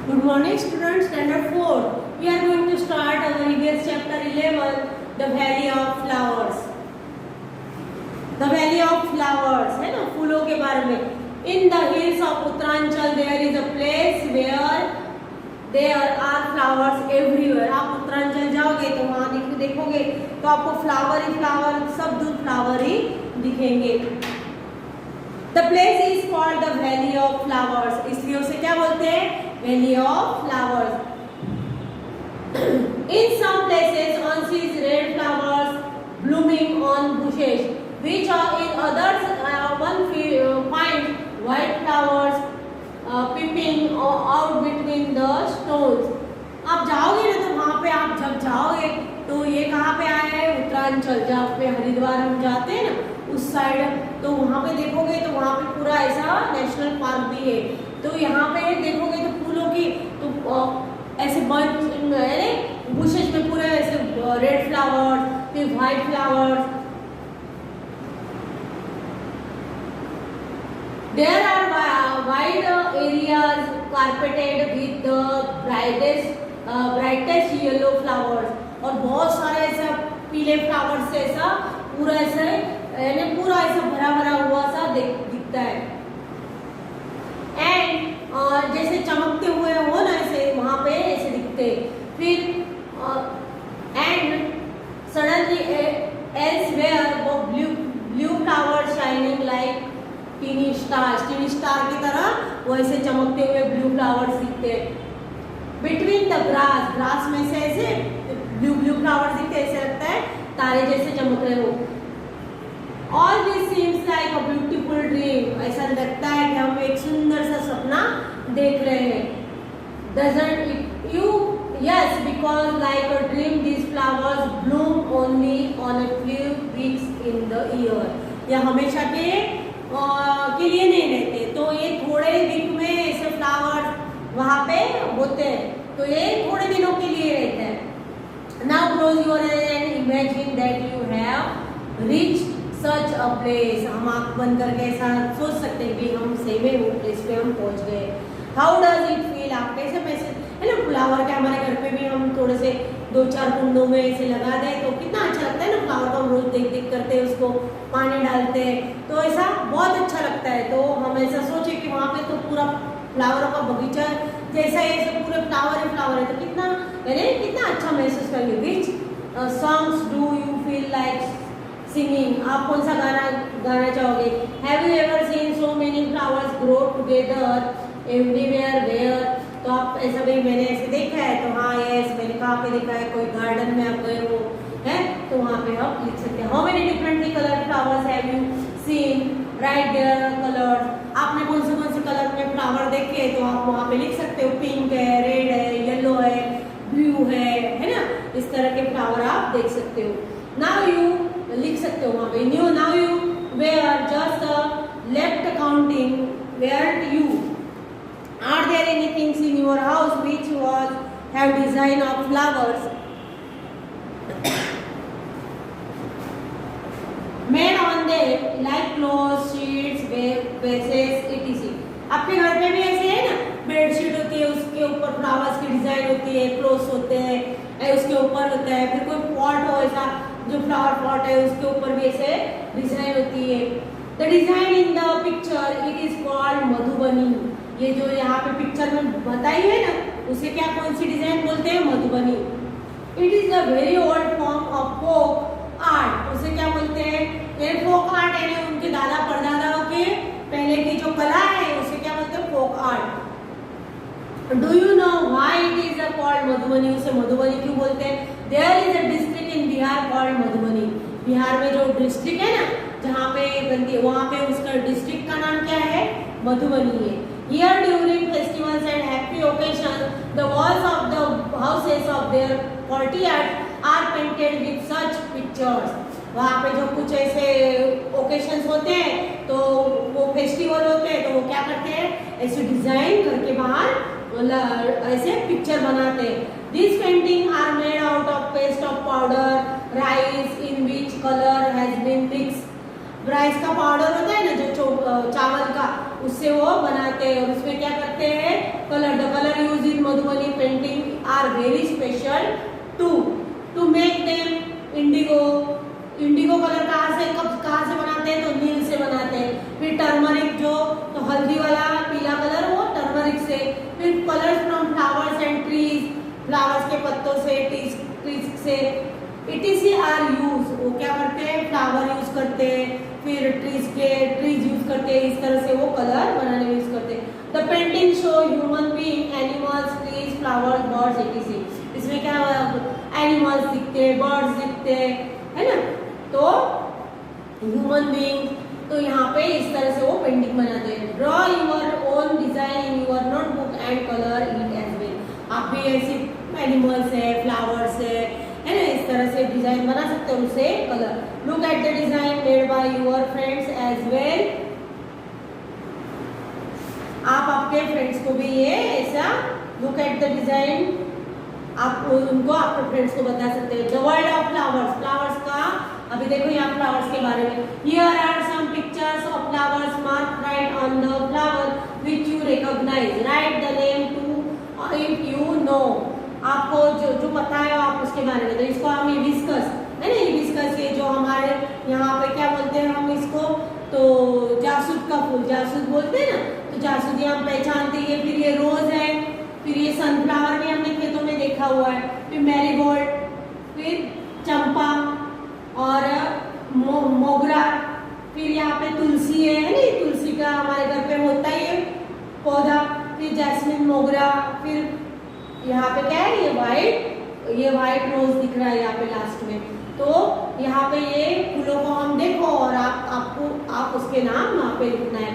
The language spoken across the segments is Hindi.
Good morning students, standard 4. We are going to start our EVS chapter 11, the valley of flowers. The valley of flowers है ना, फूलों के बारे में. In the hills of Uttaranchal there is a place where there are flowers everywhere. आप उत्तरांचल जाओगे तो वहाँ देखोगे तो आपको फ्लावर ही फ्लावर, सब दूर फ्लावर ही दिखेंगे. The place is called the valley of flowers. इसलिए उसे क्या बोलते हैं? Valley of flowers. In some places one sees red flowers blooming on bushes, which are in others one finds white flowers peeping out between the stones. आप जाओगे ना तो वहाँ पे आप जब जाओगे तो ये कहाँ पे आया है? उत्तरांचल. जहाँ पे हरिद्वार हम जाते हैं ना उस साइड, तो वहाँ पे देखोगे तो वहाँ पे पूरा ऐसा नेशनल पार्क भी है. तो यहाँ पे देखोगे तो फूलों की तो ऐसे बंच बुशेस में पूरे ऐसे रेड फ्लावर्स, फिर white flowers. There are wide areas carpeted with the brightest yellow flowers. और बहुत सारे ऐसा पीले फ्लावर्स से ऐसा पूरा ऐसे यानी पूरा ऐसा भरा भरा हुआ सा दिखता है. एंड जैसे चमकते हुए हो ना ऐसे वहाँ पे ऐसे दिखते. फिर एंड सडनली elsewhere वो blue flower shining like tiny star की तरह वो ऐसे चमकते हुए ब्लू फ्लावर्स दिखते. बिटवीन द ग्रास में से ऐसे ब्लू फ्लावर्स दिखते, ऐसे लगता है तारे जैसे चमक रहे हो. All this seems like a beautiful dream. ऐसा लगता है कि हम एक सुंदर सा सपना देख रहे हैं. Doesn't it you? Yes, because like a dream these flowers bloom only on a few weeks in the year. यह हमेशा के लिए नहीं रहते, तो ये थोड़े वीक में ऐसे फ्लावर्स वहाँ पे होते हैं, तो ये थोड़े दिनों के लिए रहते हैं. Now close your eyes and imagine that you have reached such a place. हम आँख बंद करके ऐसा सोच सकते हैं कि हम सही में वो प्लेस पे हम पहुँच गए. How does it feel? आप कैसे महसूस है ना? फ्लावर के हमारे घर पे भी हम थोड़े से 2-4 कुंडों में ऐसे लगा दें तो कितना अच्छा लगता है ना. फ्लावर को हम रोज देख करते हैं, उसको पानी डालते हैं तो ऐसा बहुत अच्छा लगता है. तो हम ऐसा सोचे कि वहाँ पे तो पूरा फ्लावरों का बगीचा जैसा है, ऐसे पूरे फ्लावर है तो कितना अच्छा महसूस करेंगे. Which songs do you feel like singing? आप कौन सा गाना चाहोगे? Have you ever seen so many flowers grow together everywhere where? तो आप ऐसा भी मैंने ऐसे देखा है. तो हाँ यस, मैंने कहाँ पे देखा है? कोई गार्डन में आप गए हो है तो वहाँ पे आप लिख सकते हैं. How many differently colour flowers have you seen? Write their colours. आपने कौन से कलर में फ्लावर देखे तो आप वहाँ पे लिख सकते हो. पिंक है, रेड है, येलो है, ब्लू है ना. इस तरह के फ्लावर आप देख सकते हो. नाउ यू लिख सकते हो वहाँ पे. Now you were just left counting where you. Are there any things in your house which have design of flowers made on them like clothes, sheets, vases, etc. आपके घर पे भी ऐसे है ना, बेडशीट होती है उसके ऊपर फ्लावर्स की डिजाइन होती है, क्लोथ्स होते हैं उसके ऊपर होता है. फिर कोई पॉट हो ऐसा जो फ्लावर पॉट है उसके ऊपर भी ऐसे डिजाइन होती है. The design in the picture it is called Madhubani. ये जो यहाँ पे पिक्चर में बताई है ना उसे क्या कौन सी डिजाइन बोलते हैं? Madhubani. It is a very old form of folk art. उसे क्या बोलते हैं? ये फोक आर्ट है ना, उनके दादा परदादाओं के पहले की जो कला है उसे क्या बोलते हैं? Folk art. Do you know why it is called Madhubani? उसे मधुबनी क्यों बोलते हैं? There is a district in Bihar called Madhubani. Bihar में जो डिस्ट्रिक्ट है ना जहाँ पे बनती है वहाँ पे उसका डिस्ट्रिक्ट का नाम क्या है? मधुबनी है. Here during festivals and happy occasions, the walls of the houses of their courtyards are painted with such pictures. वहाँ पे जो कुछ ऐसे ओकेशंस होते हैं तो वो फेस्टिवल होते हैं तो वो क्या करते हैं? ऐसे डिजाइन करके बाहर ऐसे पिक्चर बनाते हैं. These paintings are made out of paste of powder rice in which color has been mixed. Rice का पाउडर होता है ना जो चावल का, उससे वो बनाते हैं और उसमें क्या करते हैं? Colour. The colour use in Madhubani painting are very special to make them indigo. Indigo colour कहाँ से बनाते हैं? तो नील से बनाते हैं। फिर टर्मरिक जो तो हल्दी वाला पीला कलर वो टर्मरिक से। फिर colours from flowers and trees, flowers के पत्तों से, ट्रीज से। इटीसी आर यूज, वो क्या करते हैं? फ्लावर यूज करते हैं, फिर ट्रीज यूज करते हैं, इस तरह से वो कलर बनाने में यूज करते हैं। The painting show human being, animals, trees, flowers, birds etc.. इसमें क्या एनिमल्स दिखते हैं, बर्ड्स दिखते हैं, है ना? तो ह्यूमन बीइंग, तो यहाँ पे इस तरह से वो पेंटिंग बनाते हैं। Draw your own design in your notebook and colour it as well. आप भी ऐसे एनिमल्स है, फ्लावर्स है ना, इस तरह से डिजाइन बना सकते हो, उसे colour. Look at the design made by your friends as well. आप आपके फ्रेंड्स को भी ये ऐसा लुक एट द डिजाइन, आप उनको आपके फ्रेंड्स को बता सकते हैं। The world of flowers, flowers का अभी देखो यहाँ फ्लावर्स के बारे में। Here are some pictures of flowers, mark right on the flower which you recognise, write the name too if you know. आपको जो पता है आप उसके बारे में, तो इसको हम हिबिस्कस है ना, हिबिस्कस ये जो हमारे यहाँ पे क्या बोलते हैं हम इसको, तो जासूद का फूल, जासूद बोलते हैं ना, तो जासूद हम पहचानते हैं। फिर ये रोज है, फिर ये सनफ्लावर भी हमने खेतों में देखा हुआ है, फिर मैरीगोल्ड, फिर चंपा और मोगरा, फिर यहाँ पे तुलसी है ना, तुलसी का हमारे घर पे होता ही है पौधा, फिर जैस्मिन, मोगरा, फिर यहाँ पे क्या है ये वाइट रोज दिख रहा है यहाँ पे लास्ट में। तो यहाँ पे ये फूलों को हम देखो और आप उसके नाम वहाँ पे लिखना है।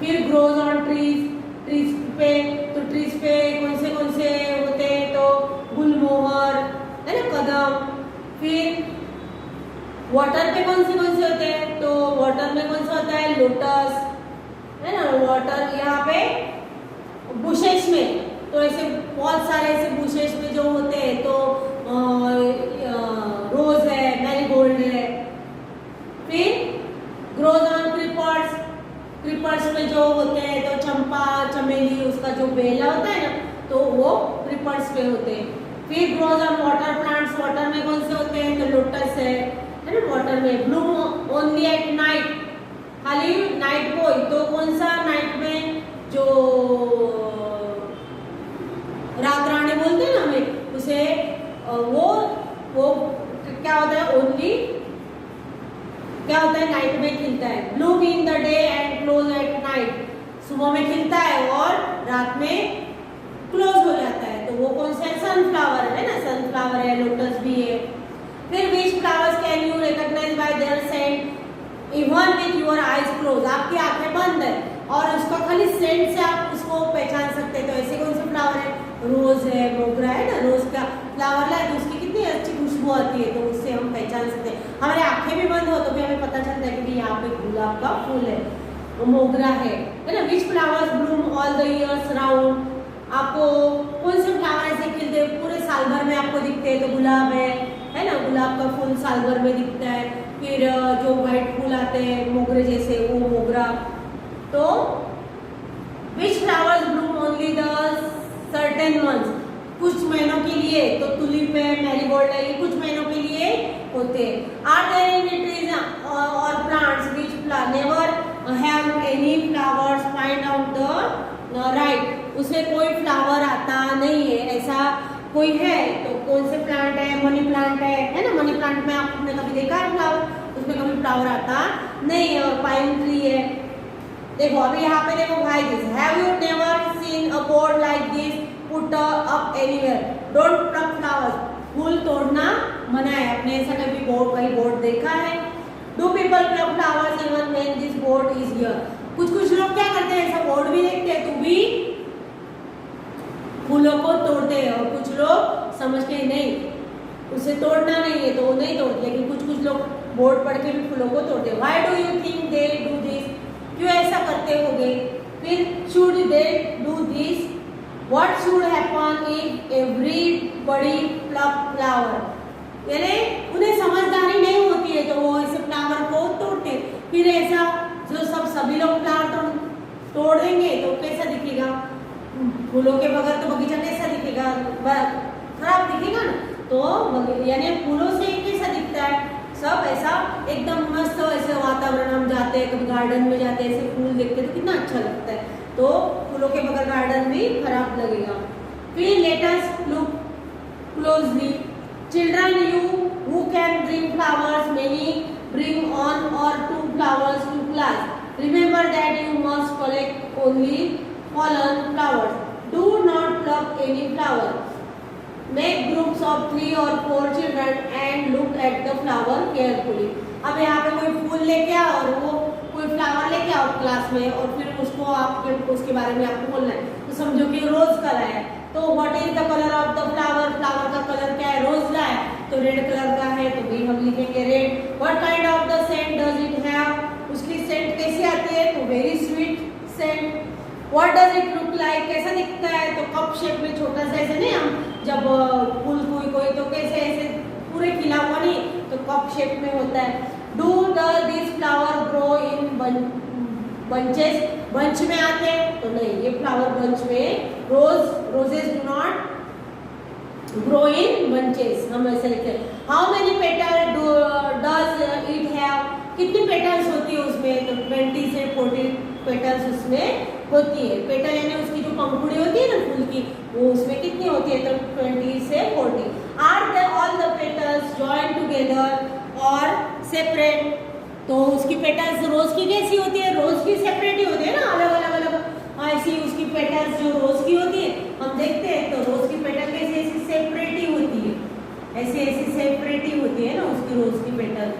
फिर ग्रोज ऑन ट्रीज, ट्रीज पे, तो ट्रीज पे कौन से होते हैं? तो गुलमोहर है ना, कदम। फिर वाटर पे कौन से होते हैं? तो वाटर में कौन सा होता है? लोटस है ना, वाटर। यहाँ पे बुशेस में, तो ऐसे बहुत सारे ऐसे बुशेस में जो होते हैं, तो रोज है, मैरीगोल्ड है। फिर ग्रोज ऑन क्रीपर्स, क्रीपर्स में जो होते हैं तो चंपा, चमेली, उसका जो बेला होता है ना, तो वो क्रीपर्स पे होते हैं। फिर grows on water plants, water में कौन से होते हैं? तो लोटस है ना, वाटर में। ब्लूम ओनली एट नाइट, खाली नाइट को, तो कौन सा नाइट में? जो रात रानी बोलते हैं ना हमें, उसे वो क्या होता है? ओनली क्या होता है? नाइट में खिलता है। Bloom in the day and close at night, सुबह में खिलता है और रात में क्लोज हो जाता है। तो वो कौन सा है? सनफ्लावर है ना, सनफ्लावर है, लोटस भी है। फिर which flowers can you recognise by their scent even with your eyes close, आपकी आंखें बंद है और उसका खाली सेंट से आप उसको पहचान सकते हैं। तो ऐसे कौन से फ्लावर है? रोज है, मोगरा है ना, रोज का फ्लावर लाए तो उसकी कितनी अच्छी खुशबू आती है, तो उससे हम पहचान सकते हैं। हमारे आंखें भी बंद हो तो भी हमें पता चलता है कि यहाँ पे गुलाब का फूल है, वो मोगरा है ना। विच flowers Bloom all the years round, आपको कौन से फ्लावर ऐसे खिलते हैं पूरे साल भर में आपको दिखते हैं? तो गुलाब है ना, गुलाब का फूल साल भर में दिखता है। फिर जो व्हाइट फूल आते हैं मोगरे जैसे, वो मोगरा। तो विच flowers Bloom only the certain months, कुछ महीनों के लिए, तो टुलिप है, मैरीगोल्ड है, ये कुछ महीनों के लिए होते हैं। आर देयर एनी ट्रीज और plants which never have any flowers, find out the right, उसे कोई फ्लावर आता नहीं है, ऐसा कोई है? तो कौन से प्लांट है? मनी प्लांट है ना, मनी प्लांट में आपने कभी देखा है फ्लावर? उसमें कभी फ्लावर आता नहीं है। और पाइन ट्री है, देखो अभी यहाँ पे देखो भाई, this have you never seen a board like this put up anywhere, don't pluck flowers, फूल तोड़ना मना है। आपने ऐसा कभी बोर्ड देखा है? Do people pluck flowers even when this board is here, कुछ लोग क्या करते हैं, ऐसा बोर्ड भी देखते हैं तो भी फूलों को तोड़ते हैं, और कुछ लोग समझते हैं नहीं उसे तोड़ना नहीं है तो वो नहीं तोड़ते, लेकिन कुछ लोग बोर्ड पढ़ के भी फूलों को तोड़ते हैं। Why do you think they do this, क्यों ऐसा करते होंगे? फिर should they do this, what should happen if everybody pluck flower, यानी उन्हें समझदारी नहीं होती है तो वो ऐसे फ्लावर को तोड़ते। फिर ऐसा जो सभी लोग फ्लावर तोड़ देंगे तो कैसा दिखेगा? फूलों के बगैर तो बगीचा कैसा दिखेगा? खराब दिखेगा ना। तो यानी फूलों से कैसा दिखता है, सब ऐसा एकदम मस्त ऐसे वातावरण, हम जाते हैं कभी गार्डन में जाते हैं ऐसे फूल देखते हैं तो कितना अच्छा लगता है। तो फूलों के बगैर गार्डन भी खराब लगेगा। फिर let us look closely, children you who can bring flowers many bring on or 2 flowers to class. Remember that you must collect only fallen flowers. Do not pluck any flower. Make groups of 3 or 4 children and look at the flower carefully. अब यहाँ पे कोई फूल लेके आओ और वो कोई फ्लावर लेके आओ क्लास में और फिर उसको आपके उसके बारे में आपको बोलना है। तो समझो कि रोज कलर है, तो what is the colour of the flower, flower का कलर क्या है, रोज का है, तो रेड कलर का है, तो भी हम लिखेंगे red. What kind of the scent does it have, उसकी सेंट कैसी आती है, तो very sweet scent. What does it look like, कैसा दिखता है, तो कप शेप में छोटा सा, ऐसे नहीं हम जब फूल कोई तो कैसे ऐसे पूरे खिला हुआ नहीं, तो कप शेप में होता है। Do this flower grow in bunches, bunch में आते हैं, तो नहीं, ये फ्लावर बंच में, roses do not grow in bunches, हम ऐसे लिखते हैं। How many petal does it have, कितनी पेटल्स होती है उसमें, तो 20 से 40 पेटल्स उसमें होती है। पेटल यानी उसकी जो पंखुड़ी होती है ना फूल की, वो उसमें कितनी होती है, तो 20 से 40। Are the all the petals join together और सेपरेट, तो उसकी पेटल्स रोज की कैसी होती है, रोज की सेपरेट ही होती है ना, अलग अलग ऐसी उसकी पेटल्स जो रोज की होती है हम देखते हैं, तो रोज की पेटल कैसी ऐसी सेपरेट ही होती है, ऐसी ऐसी सेपरेट ही होती है ना उसकी रोज की पेटल,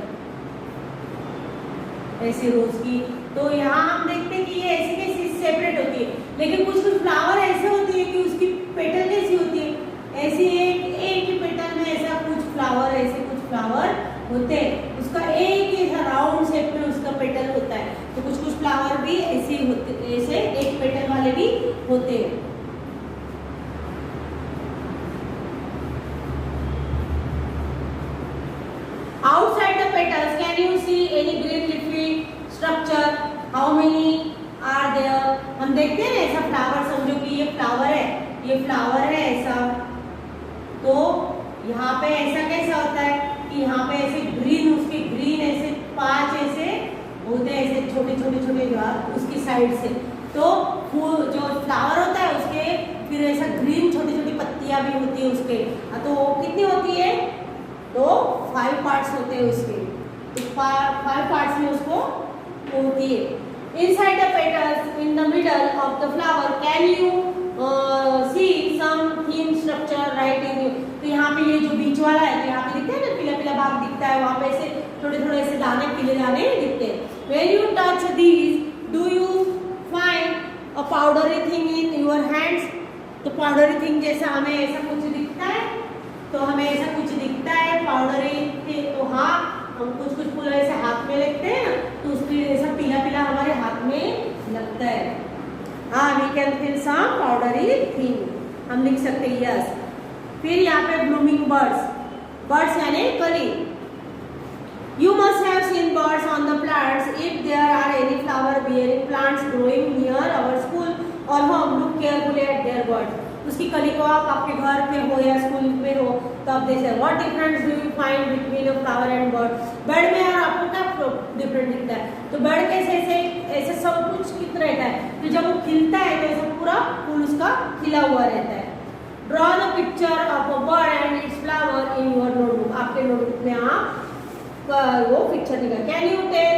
ऐसी रोज की। तो यहाँ हम देखते हैं कि ये ऐसी कैसी सेपरेट होती है। लेकिन कुछ कुछ फ्लावर ऐसे होती है कि उसकी पेटल कैसी होती है, ऐसी एक ही पेटल में ऐसा कुछ फ्लावर, ऐसे कुछ फ्लावर होते हैं, उसका एक ही राउंड शेप में उसका पेटल होता है। तो कुछ कुछ फ्लावर भी ऐसे होते, ऐसे एक पेटल वाले भी होते हैं। Outside the petals, can you see any green leafy structure? How many are there? हम देखते हैं ऐसा फ्लावर, समझो कि ये फ्लावर है, ये फ्लावर है ऐसा, तो यहाँ पे ऐसा कैसा होता है कि यहाँ पे ऐसे ग्रीन, उसके ग्रीन ऐसे 5 ऐसे होते हैं, ऐसे छोटे छोटे छोटे उसकी साइड से। तो फूल जो फ्लावर होता है उसके फिर ऐसा ग्रीन छोटी छोटी पत्तियां भी होती है उसके, तो कितनी होती है, तो 5 पार्ट्स होते हैं उसके, तो 5 पार्ट्स में उसको होती है। Inside the petals in the middle of the flower can you see some thin structure right in you, तो यहाँ पे ये जो बीच वाला है, तो यहाँ पे दिखता है ना पीला पीला भाग दिखता है, वहाँ पे ऐसे थोड़े थोड़े ऐसे दाने, पीले दाने दिखते हैं। When you touch these, do you find a powdery thing in your hands? तो powdery thing जैसा हमें ऐसा कुछ दिखता है, तो हमें ऐसा कुछ दिखता है powdery thing, तो हाँ, हम कुछ कुछ फूल ऐसे हाथ में लगते हैं ना, तो उसके ऐसा पीला पीला हमारे हाथ में लगता है। हाँ, we can feel some powdery thing, हम लिख सकते हैं यस। फिर यहाँ पे blooming birds, birds यानी कली। You must have seen birds on the plants. If there are any flower-bearing plants growing near our school or home, look carefully at their buds. उसकी कली को आप आपके घर पे हो या स्कूल में हो, तो आप देखते हैं what difference do you find between a flower and bird? bird में और आपको क्या डिफरेंट दिखता है, तो bird कैसे ऐसे ऐसे सब कुछ कितना रहता है, तो जब वो खिलता है तो ऐसा पूरा फूल उसका खिला हुआ रहता है। Draw the picture of a bird and its flower in your notebook. आपके नोटबुक में आप वो पिक्चर निकाल। Can you tell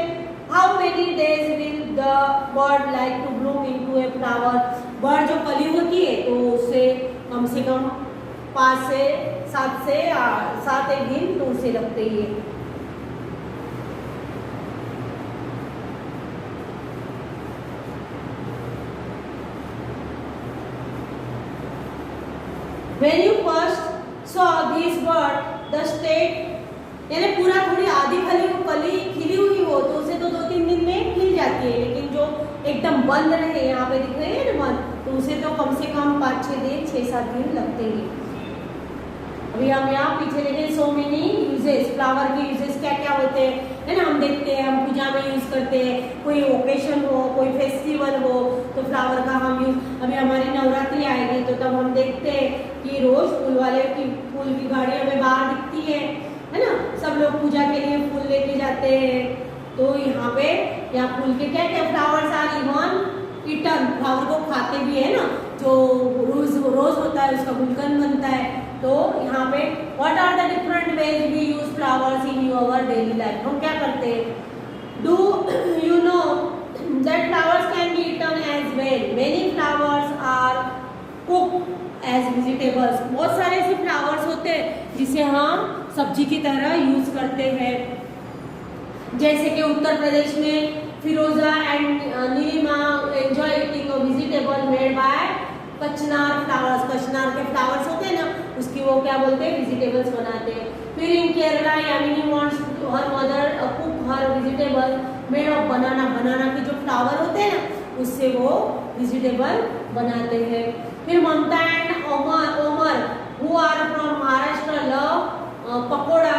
how many days will the bird like to bloom into a flower, bird जो कली होती है तो उससे कम से कम 5 से 7 एक दिन तो उसे लगते ही है। When you first saw this bird, the state यानी पूरा थोड़ी आधी कली खिली हुई हो तो उसे तो 2-3 दिन में खिल जाती है, लेकिन जो एकदम बंद रहे, यहाँ पे दिख रहे हैं ना बंद, तो उसे तो कम से कम 5-6 दिन 6-7 दिन लगते हैं। अभी हम यहाँ पीछे देखें सो मेनी यूजेस, फ्लावर के यूजेस क्या क्या होते हैं, है ना, हम देखते हैं, हम पूजा में यूज करते हैं, कोई ओकेशन हो, कोई फेस्टिवल हो तो फ्लावर का हम यूज, अभी हमारी नवरात्रि आएगी तो तब हम देखते हैं कि रोज वाले की फूल की गाड़ी हमें बाहर दिखती है ना, सब लोग पूजा के लिए फूल लेके जाते हैं। तो यहाँ पे यहाँ फूल के क्या क्या flowers are even eaten, flower को खाते भी है ना, जो रोज होता है उसका गुलकंद बनता है। तो यहाँ पे what are the different ways we use flowers in your daily life, हम क्या करते हैं, do you know that flowers can be eaten as well, many flowers are cook as vegetables, बहुत सारे ऐसे फ्लावर्स होते हैं जिसे हम सब्जी की तरह यूज करते हैं। जैसे कि उत्तर प्रदेश में Firoza and Neelima enjoy eating a vegetable made by kachnar flowers, कचनार के फ्लावर्स होते हैं ना, उसकी वो क्या बोलते हैं, वेजिटेबल्स बनाते हैं। फिर in Kerala Yamini wants her mother cook her vegetable made of banana, banana के जो फ्लावर होते हैं ना उससे वो वेजिटेबल बनाते हैं। फिर Mamata and Omar who are from Maharashtra love pakora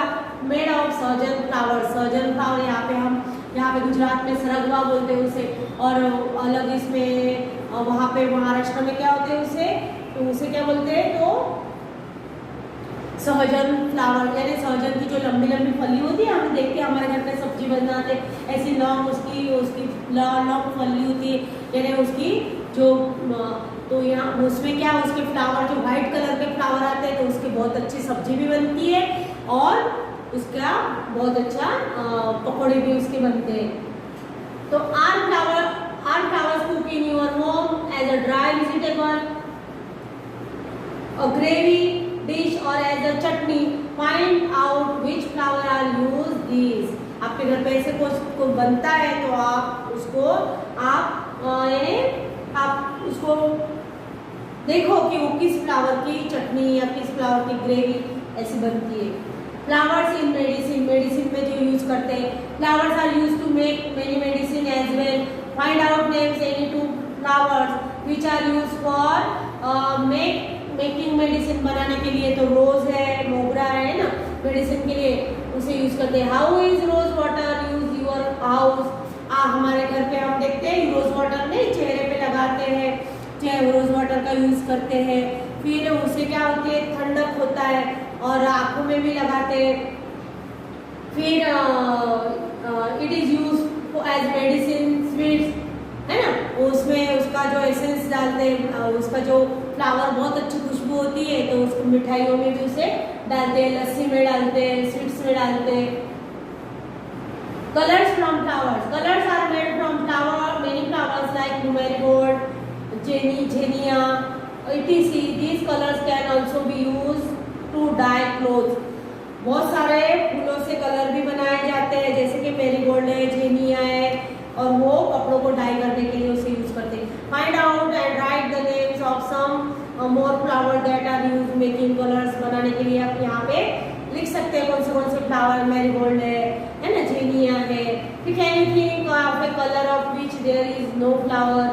made of sahjan flower, सहजन फ्लावर यहाँ पे गुजरात में सरगवा बोलते हैं उसे, और अलग इसमें वहाँ पे महाराष्ट्र में क्या होते हैं उसे, तो उसे क्या बोलते हैं, तो सहजन फ्लावर, यानी सहजन की जो लंबी लंबी फली होती है, हम देखते हैं हमारे घर पे सब्जी बनाते ऐसी लॉन्ग उसकी लॉन्ग फली होती है, यानी उसकी जो, तो यहाँ उसमें क्या उसके फ्लावर जो व्हाइट कलर के फ्लावर आते हैं तो उसकी बहुत अच्छी सब्जी भी बनती है और उसका बहुत अच्छा पकौड़े भी उसके बनते हैं। तो are flowers cook in your home as a dry vegetable, a gravy dish or as a chutney, find out which flower are use this. आपके घर पे ऐसे कुछ बनता है तो आप उसको आप उसको देखो कि वो किस फ्लावर की चटनी या किस फ्लावर की ग्रेवी ऐसी बनती है। फ्लावर्स इन मेडिसिन, मेडिसिन में जो यूज करते हैं, flowers are use to make many medicine as well, find out names any two flowers which are use for making medicine, बनाने के लिए तो रोज है, मोगरा है ना, मेडिसिन के लिए उसे यूज करते हैं। How is rose water use your house, हमारे घर पे हम देखते हैं रोज वाटर नहीं चेहरे पे लगाते हैं, चाहे रोज वाटर का यूज करते हैं। फिर उससे क्या होती है, ठंडक होता है और आंखों में भी लगाते हैं। फिर it is use as medicine sweets, है ना, उसमें उसका जो एसेंस डालते हैं, उसका जो फ्लावर बहुत अच्छी खुशबू होती है तो उसको मिठाइयों में भी उसे डालते हैं, लस्सी में डालते हैं, स्वीट्स में डालते हैं। Colours from flowers, colours are made from flower, many flowers like marigold, zinnia, etc. These colors can also be used to dye clothes. बहुत सारे फूलों से कलर भी बनाए जाते हैं, जैसे कि मैरीगोल्ड है, जेनिया है, और वो कपड़ों को डाई करने के लिए उसे यूज करते हैं। Find out and write the names of some more flower that are use making colours, बनाने के लिए आप यहाँ पे लिख सकते हैं कौन से फ्लावर, मैरीगोल्ड है ना, जेनिया है। Can you think of a colour of which there is no flower,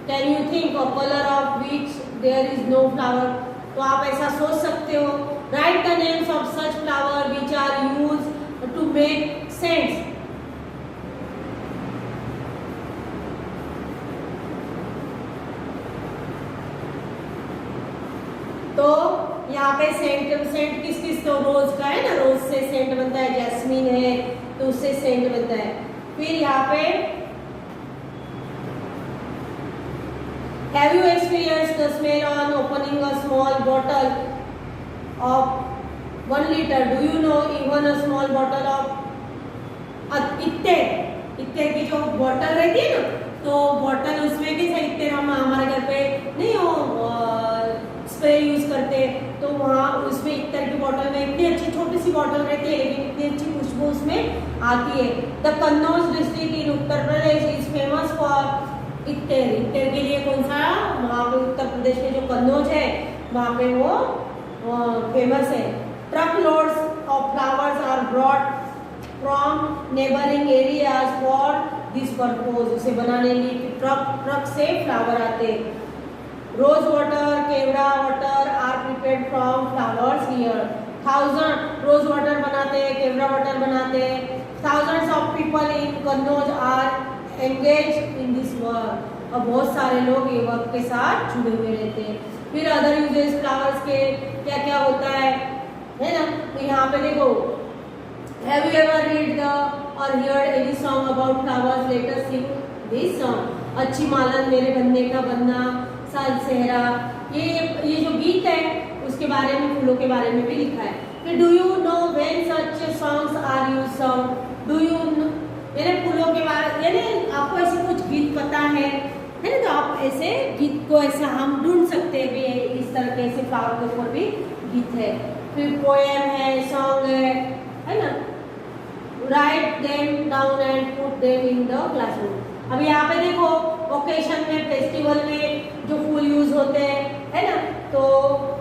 can you think of colour of which there is no flower, तो आप ऐसा सोच सकते हो। Write the names of such flower which are use to make scents, तो यहाँ पे सेंट किस तो रोज का है ना, रोज से सेंट बनता है, जैस्मीन है तो उससे सेंट बनता है। फिर यहाँ पे Have you experienced the smell on opening a small bottle of 1 liter? Do you know even a small bottle of इत्ते की जो बॉटल रहती है ना, तो बॉटल उसमें कैसे इत्ते हम हमारे घर पे नहीं हो स्प्रे यूज करते हैं, तो वहाँ उसमें इत्तर की बॉटल में इतनी अच्छी छोटी सी बॉटल रहती है लेकिन इतनी अच्छी खुशबू उसमें आती है। The Kannauj district in Uttar Pradesh is famous for इत्तर के लिए कौन सा, वहाँ पे उत्तर प्रदेश में जो कन्नौज है वहाँ पे वो फेमस है। Truck loads of flowers are brought from neighbouring areas for this purpose, उसे बनाने के लिए ट्रक से फ्लावर आते हैं। Rose water, kewra water are prepared from flowers here. 1000 rose water बनाते हैं, केवड़ा वाटर बनाते हैं। Thousands of people in Kannauj are engage in this work, और बहुत सारे लोग ये वर्क के साथ जुड़े हुए रहते हैं। फिर अदर यूजेस फ्लावर्स के क्या क्या होता है ना। तो यहाँ पे देखो, have you ever read the or heard any song about flowers, let us sing this song. अच्छी मालन मेरे बनने का बनना, साल सेहरा, ये जो गीत है उसके बारे में, फूलों के बारे में भी लिखा है। फिर do you know when such songs are used song, do you know, यानी फूलों के बारे, यानी आपको ऐसे कुछ गीत पता है ना, तो आप ऐसे गीत को ऐसे हम ढूंढ सकते हैं भी, इस तरह के ऐसे फ्लावर के ऊपर भी गीत है। फिर पोएम है, सॉन्ग है ना। Write them down and put them in the classroom. अब यहाँ पे देखो, ओकेशन में, फेस्टिवल में जो फूल यूज होते हैं है ना, तो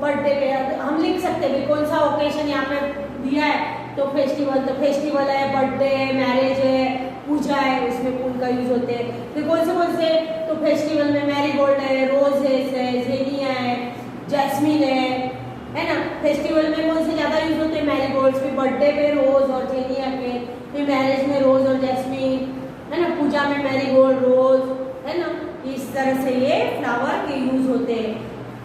बर्थडे पे हम लिख सकते हैं कौन सा ओकेशन यहाँ पे दिया है, तो फेस्टिवल है, बर्थडे है, मैरिज है, पूजा है, उसमें फूल का यूज होते हैं। फिर कौन से, तो फेस्टिवल में मैरीगोल्ड है, रोजेस है, जेनिया है, जैस्मिन है ना। फेस्टिवल में कौन से ज्यादा यूज होते हैं, मैरीगोल्ड। फिर बर्थडे पे रोज और जेनिया के, फिर मैरिज में रोज और जैस्मिन है ना, पूजा में मैरीगोल्ड, रोज है ना। इस तरह से ये फ्लावर के यूज होते हैं।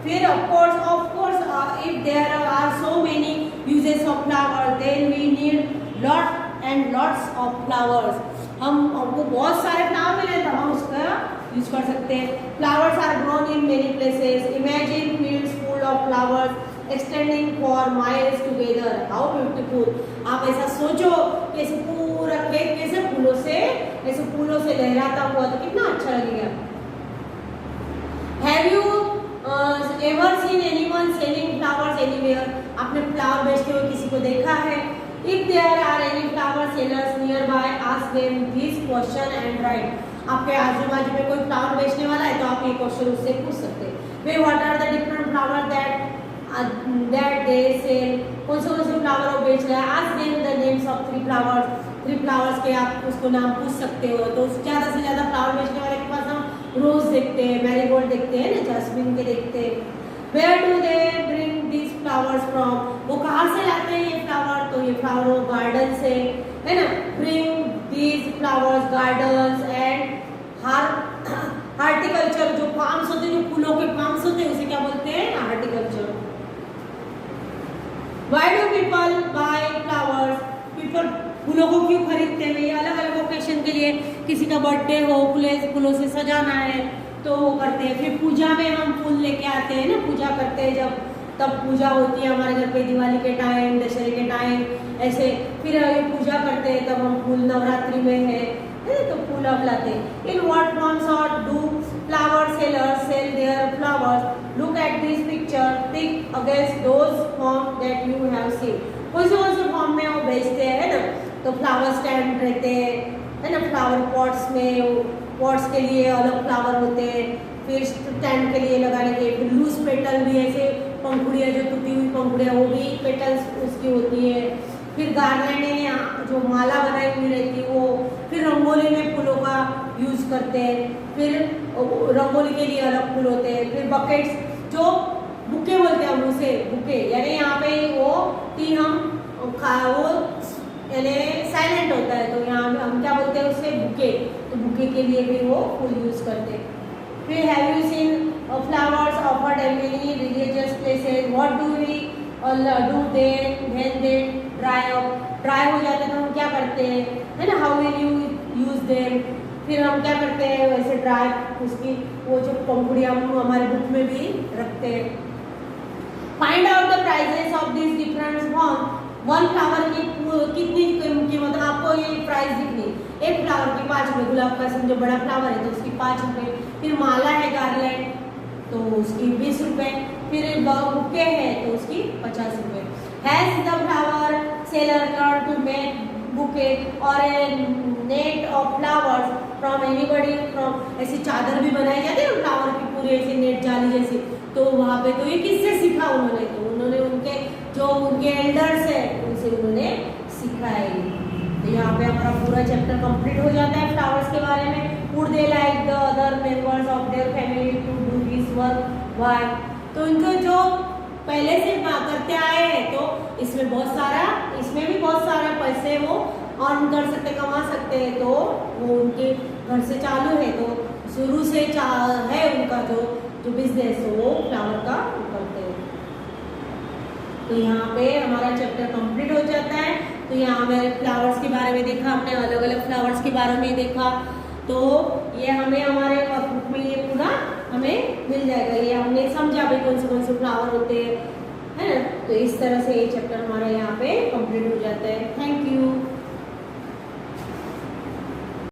फिर of course if there are so many uses of flower then we need lot and lots of flowers. हमको बहुत सारे फ्लावर मिले तो हम उसका यूज कर सकते हैं। Flowers are grown in many places, imagine fields full of flowers extending for miles together, how beautiful. आप ऐसा सोचो कि ऐसे पूरा खेत कैसे फूलों से लहराता हुआ, तो कितना अच्छा लगेगा। Have you ever seen anyone selling flowers anywhere, आपने फ्लावर बेचते हुए किसी को देखा है? If there are any flower sellers nearby ask them this question and write. आपके आजू बाजू में कोई फ्लावर बेचने वाला है तो आप ये क्वेश्चन उससे पूछ सकते हैं। वे what are the different flower that they sell, कौन से फ्लावर वो बेच रहा है। Ask them the names of three flowers के आप उसको नाम पूछ सकते हो। तो ज्यादा से ज्यादा फ्लावर बेचने वाले के पास हम रोज देखते हैं, मैरीगोल्ड देखते हैं ना, जैस्मिन के देखते हैं। Where do they bring this flowers from, वो कहाँ से लाते हैं ये फ्लावर, तो ये फ्लावर गार्डन से है ना। Bring this flowers gardens and horticulture, जो फार्म्स होते हैं, जो फूलों के फार्म्स होते हैं, उसे क्या बोलते हैं, horticulture. Why do people buy flowers? People फूलों को क्यों खरीदते हैं? ये अलग अलग ओकेशन के लिए, किसी का बर्थडे हो, फूलों से सजाना है तो वो करते हैं। फिर पूजा में हम फूल लेके आते हैं ना, पूजा करते हैं जब, तब पूजा होती है हमारे घर पे, दिवाली के टाइम, दशहरे के टाइम ऐसे। फिर ये पूजा करते हैं तब हम फूल, नवरात्रि में है तो फूल अब लाते हैं। In what forms or do flower sellers sell their flowers, look at this picture, pick against those form that you have seen. कौन से फॉर्म में वो बेचते हैं ना, तो फ्लावर स्टैंड रहते हैं है ना, फ्लावर पॉट्स में, पॉट्स के लिए अलग फ्लावर होते हैं, फिर स्टैंड के लिए लगाने के, फिर लूज पेटल भी, ऐसे पंखुड़ियाँ, जो टूटी हुई पंखुड़ियाँ, वो भी पेटल्स उसकी होती है। फिर गार्लैंड में जो माला बनाई हुई रहती है वो, फिर रंगोली में फूलों का यूज करते हैं, फिर रंगोली के लिए अलग फूल होते हैं। फिर बकेट्स, जो बुके बोलते हैं हम उसे, बुके यानी यहाँ पे वो कि हम वो यानी साइलेंट होता है, तो यहाँ हम क्या बोलते हैं उसे, बुके, तो बुके के लिए भी वो फूल यूज करते हैं। फिर have you seen flowers offered at many religious places, what do we do they when they dry हो जाते हैं तो हम क्या करते हैं है ना, how will you use them. फिर हम क्या करते हैं वैसे ड्राई, उसकी वो जो पंखुड़ियाँ हम हमारे बुक में भी रखते हैं। Find out the prices of this different form, one flower की कितनी कीमत, आपको ये प्राइस दिखनी, एक फ्लावर की 5 रुपये, गुलाब का समझो बड़ा फ्लावर है तो उसकी 5 रुपये। फिर माला है गार्लैंड तो उसकी 20 रुपये, फिर बुके है तो उसकी 50 रुपये। Has the flower seller learn to make bouquet or net of flowers from anybody, from ऐसी चादर भी बनाई जाती है फ्लावर की पूरी ऐसी नेट जाली जैसी, तो वहाँ पे तो ये किससे सीखा उन्होंने, तो उन्होंने उनके एल्डर्स है उनसे उन्होंने सीखा है। तो यहाँ पे हमारा पूरा चैप्टर कंप्लीट हो जाता है फ्लावर्स के बारे में। Would they like the other members of their family to do this work, why, तो इनको जो पहले से करते आए हैं तो इसमें भी बहुत सारा पैसे वो अर्न कर सकते, कमा सकते हैं, तो वो उनके घर से चालू है, तो शुरू से है उनका जो बिजनेस वो फ्लावर का तो यहाँ पे हमारा चैप्टर कंप्लीट हो जाता है। तो यहाँ हमें फ्लावर्स के बारे में देखा, हमने अलग अलग फ्लावर्स के बारे में देखा। तो ये हमें हमारे वर्कबुक में ये पूरा हमें मिल जाएगा। ये हमने समझा भाई कौन से फ्लावर होते हैं, है ना। तो इस तरह से ये चैप्टर हमारा यहाँ पे कंप्लीट हो जाता है। Thank you.